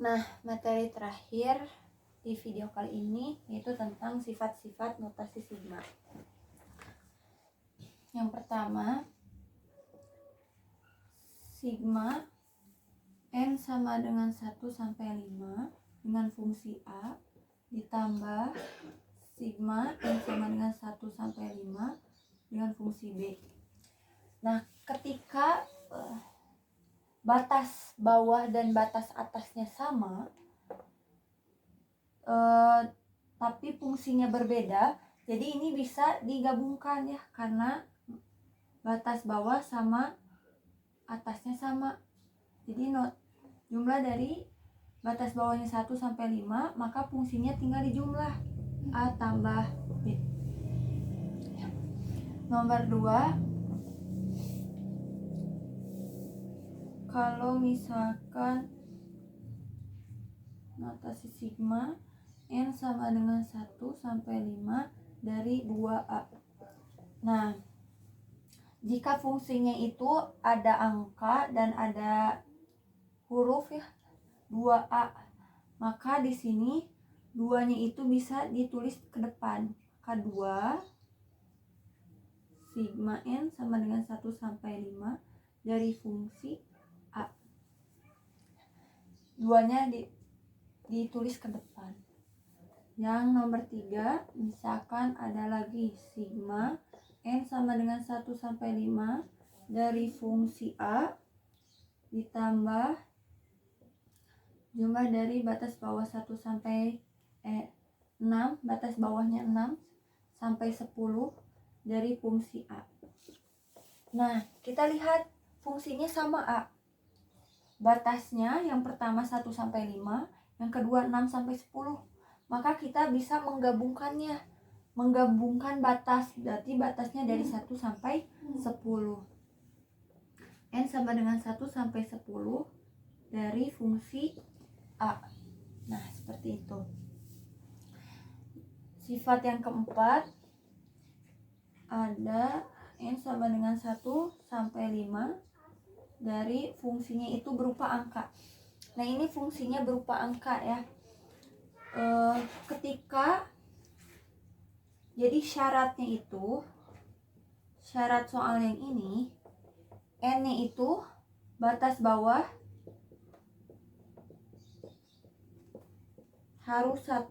Nah, materi terakhir di video kali ini yaitu tentang sifat-sifat notasi sigma. Yang pertama, sigma N sama dengan 1 sampai 5 dengan fungsi A ditambah sigma N sama dengan 1 sampai 5 dengan fungsi B. Nah, ketika batas bawah dan batas atasnya sama, tapi fungsinya berbeda, jadi ini bisa digabungkan ya, karena batas bawah sama atasnya sama. Jadi jumlah dari batas bawahnya 1 sampai 5, maka fungsinya tinggal dijumlah A tambah B. Nomor 2, kalau misalkan notasi sigma N sama dengan 1 sampai 5 dari 2A. Nah, jika fungsinya itu ada angka dan ada huruf ya, 2A, maka di sini 2-nya itu bisa ditulis ke depan. Maka 2 sigma N sama dengan 1 sampai 5 dari fungsi A. 2-nya ditulis ke depan. Yang nomor 3, misalkan ada lagi sigma N sama dengan 1 sampai 5 dari fungsi A ditambah jumlah dari batas bawah 1 sampai 6, batas bawahnya 6 sampai 10 dari fungsi A. Nah, kita lihat fungsinya sama A. Batasnya yang pertama 1 sampai 5, yang kedua 6 sampai 10. Maka kita bisa menggabungkannya. Menggabungkan batas, berarti batasnya dari 1 sampai 10. N sama dengan 1 sampai 10 dari fungsi A. Nah, seperti itu. Sifat yang keempat, ada N sama dengan 1 sampai 5 dari fungsinya itu berupa angka. Nah, ini fungsinya berupa angka ya. Ketika jadi syaratnya itu, syarat soal yang ini, N-nya itu batas bawah harus 1,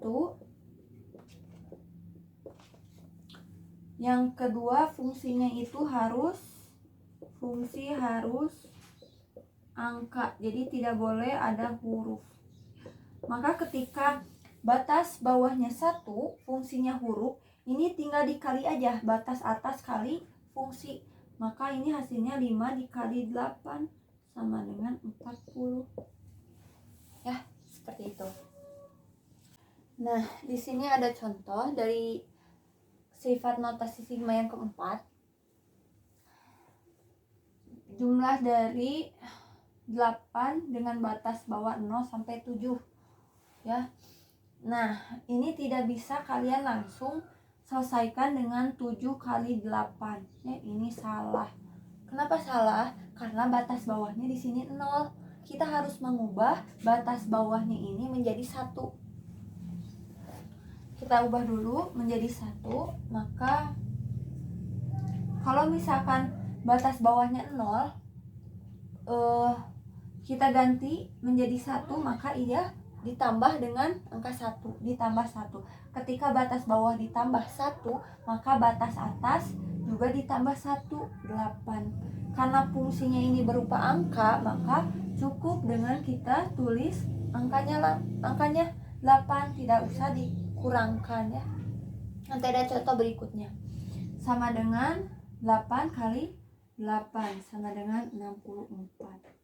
yang kedua fungsinya itu harus angka, jadi tidak boleh ada huruf. Maka ketika batas bawahnya 1, fungsinya huruf, ini tinggal dikali aja batas atas kali fungsi. Maka ini hasilnya 5 dikali 8 sama dengan 40. Ya, seperti itu. Nah, di sini ada contoh dari sifat notasi sigma yang keempat. Jumlah dari 8 dengan batas bawah 0 sampai 7. Ya. Nah, ini tidak bisa kalian langsung selesaikan dengan 7 kali 8. Ya, ini salah. Kenapa salah? Karena batas bawahnya di sini 0. Kita harus mengubah batas bawahnya ini menjadi 1. Kita ubah dulu menjadi 1. Maka kalau misalkan batas bawahnya 0, kita ganti menjadi 1, maka ia ditambah dengan angka 1, ditambah 1. Ketika batas bawah ditambah 1, maka batas atas juga ditambah 1, 8. Karena fungsinya ini berupa angka, maka cukup dengan kita tulis angkanya 8, tidak usah dikurangkan ya. Nanti ada contoh berikutnya. Sama dengan 8 kali 8 sama dengan 64.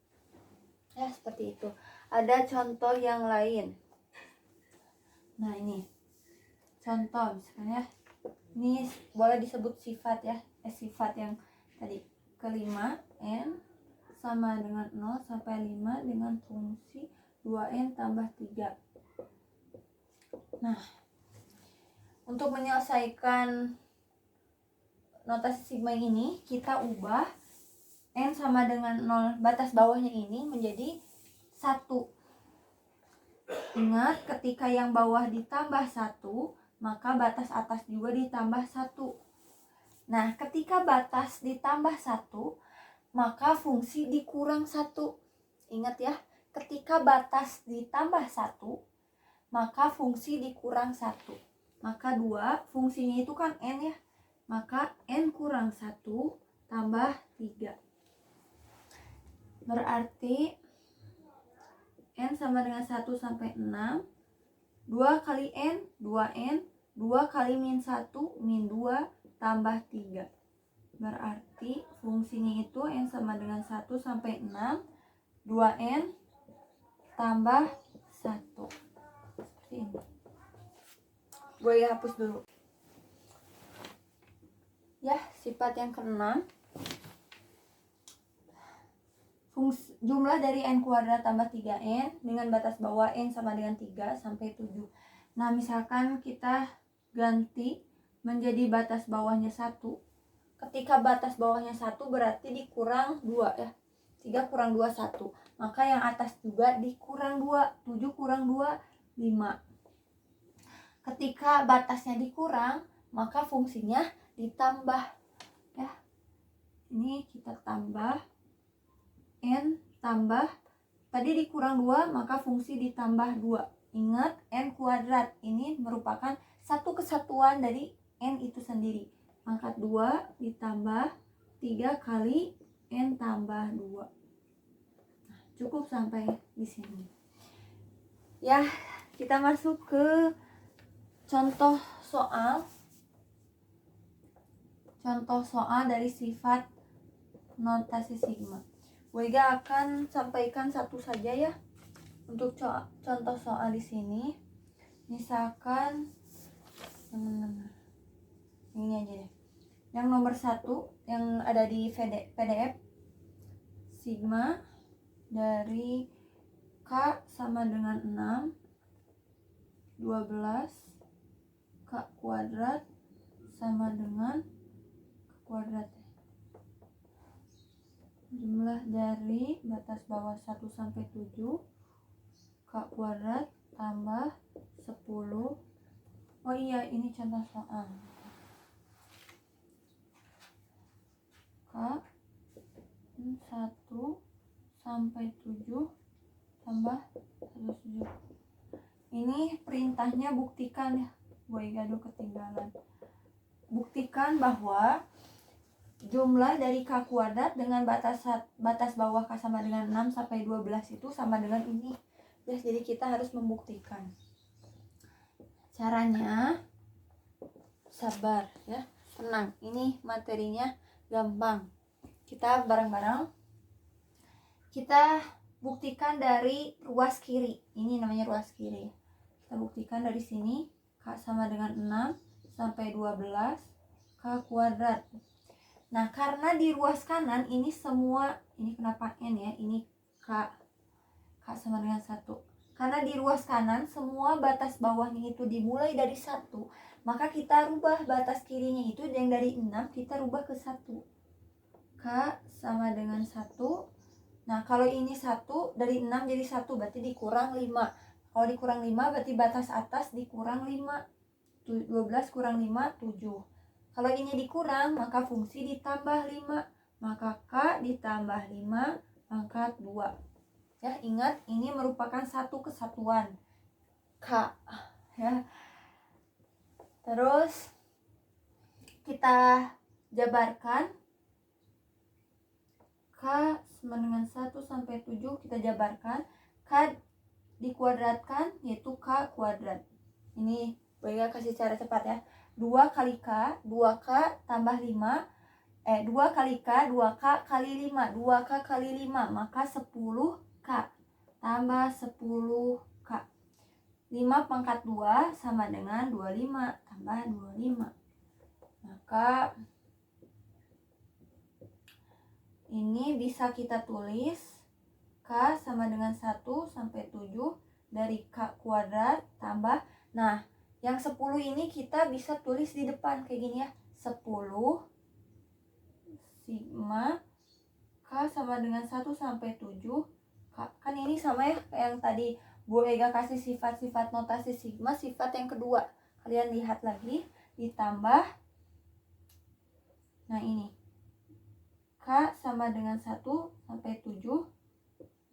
Ya, seperti itu. Ada contoh yang lain. Nah, ini contoh misalnya, ini boleh disebut sifat ya. Sifat yang tadi kelima, N sama dengan 0 sampai 5 dengan fungsi 2N tambah 3. Nah, untuk menyelesaikan notasi sigma ini, kita ubah N sama dengan 0, batas bawahnya ini menjadi 1. Ingat, ketika yang bawah ditambah 1, maka batas atas juga ditambah 1. Nah, ketika batas ditambah 1, maka fungsi dikurang 1. Ingat ya, ketika batas ditambah 1, maka fungsi dikurang 1. Maka 2, fungsinya itu kan N ya. Maka N kurang 1 tambah 3. Berarti N sama dengan 1 sampai 6. 2 kali N, 2N. 2 kali min 1, min 2, tambah 3. Berarti fungsinya itu N sama dengan 1 sampai 6. 2N tambah 1. Seperti ini. Gue hapus dulu. Ya, sifat yang ke-6. Jumlah dari N kuadrat tambah 3N dengan batas bawah N sama dengan 3 sampai 7. Nah, misalkan kita ganti menjadi batas bawahnya 1. Ketika batas bawahnya 1 berarti dikurang 2 ya. 3 kurang 2, 1. Maka yang atas juga dikurang 2. 7 kurang 2, 5. Ketika batasnya dikurang, maka fungsinya ditambah ya. Ini kita tambah N tambah, tadi dikurang 2, maka fungsi ditambah 2. Ingat, N kuadrat ini merupakan satu kesatuan dari N itu sendiri. Angkat 2 ditambah 3 kali N tambah 2. Nah, cukup sampai di sini. Ya, kita masuk ke contoh soal. Contoh soal dari sifat notasi sigma. Wega akan sampaikan satu saja ya untuk contoh soal di sini. Misalkan ini aja deh. Yang nomor 1 yang ada di PDF, sigma dari K sama dengan 6, 12 K kuadrat sama dengan K kuadrat. Jumlah dari batas bawah 1 sampai 7 K kuadrat tambah 10. Oh iya, ini contoh soal. K 1 sampai 7 tambah 17. Ini perintahnya buktikan ya. Gue gaduh ketinggalan. Buktikan bahwa jumlah dari K kuadrat dengan batas bawah K sama dengan 6 sampai 12 itu sama dengan ini. Ya, jadi kita harus membuktikan. Caranya sabar ya, tenang. Ini materinya gampang. Kita bareng-bareng kita buktikan dari ruas kiri. Ini namanya ruas kiri. Kita buktikan dari sini K sama dengan 6 sampai 12 K kuadrat. Nah, karena di ruas kanan ini semua, ini kenapa N ya, ini K sama dengan 1. Karena di ruas kanan semua batas bawahnya itu dimulai dari 1, maka kita rubah batas kirinya itu yang dari 6 kita rubah ke 1. K sama dengan 1. Nah, kalau ini 1 dari 6 jadi 1 berarti dikurang 5. Kalau dikurang 5 berarti batas atas dikurang 5. 12 kurang 5, 7. Kalau ini dikurang, maka fungsi ditambah 5. Maka K ditambah 5 pangkat 2. Ya, ingat ini merupakan satu kesatuan K. Ya. Terus kita jabarkan K sama dengan 1 sampai 7 kita jabarkan. K dikuadratkan yaitu K kuadrat. Ini Boyga kasih cara cepat ya. 2 kali K, 2K tambah 5. 2 kali K, 2K kali 5. 2K kali 5, maka 10K. Tambah 10K. 5 pangkat 2 sama dengan 25. Tambah 25. Maka ini bisa kita tulis K sama dengan 1 sampai 7 dari K kuadrat tambah. Nah, yang 10 ini kita bisa tulis di depan kayak gini ya. 10 sigma K sama dengan 1 sampai 7. Kan ini sama ya kayak yang tadi Bu Ega kasih sifat-sifat notasi sigma, sifat yang kedua. Kalian lihat lagi, ditambah. Nah ini. K sama dengan 1 sampai 7,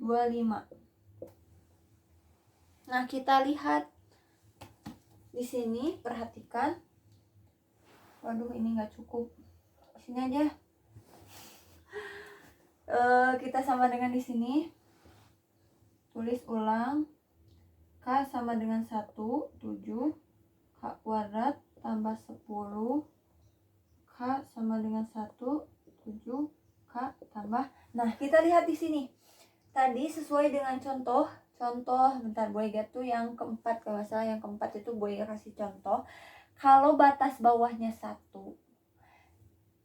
25. Nah, kita lihat di sini, perhatikan. Waduh, ini nggak cukup. Sini aja. Kita sama dengan di sini. Tulis ulang. K sama dengan 1, 7. K kuadrat tambah 10. K sama dengan 1, 7. K tambah. Nah, kita lihat di sini. Tadi sesuai dengan contoh, bentar, Bu Ega tuh yang keempat, kalau nggak salah yang keempat itu Bu Ega kasih contoh. Kalau batas bawahnya 1,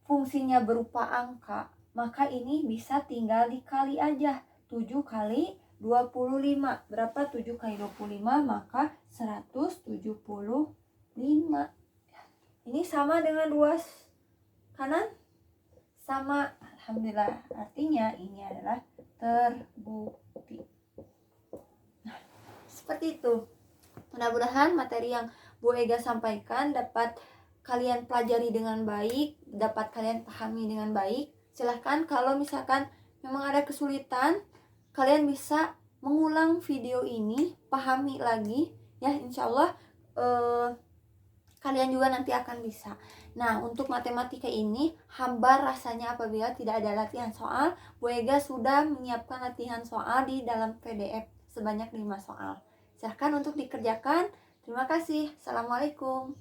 fungsinya berupa angka, maka ini bisa tinggal dikali aja. 7 kali 25. Berapa 7 kali 25? Maka 175. Ini sama dengan ruas kanan? Sama. Alhamdulillah. Artinya ini adalah terbukti. Nah, seperti itu. Mudah-mudahan materi yang Bu Ega sampaikan dapat kalian pelajari dengan baik, dapat kalian pahami dengan baik. Silahkan kalau misalkan memang ada kesulitan, kalian bisa mengulang video ini, pahami lagi ya, insya Allah kalian juga nanti akan bisa. Nah, untuk matematika ini hambar rasanya apabila tidak ada latihan soal. Bu Ega sudah menyiapkan latihan soal di dalam PDF sebanyak 5 soal. Silahkan untuk dikerjakan. Terima kasih. Assalamualaikum.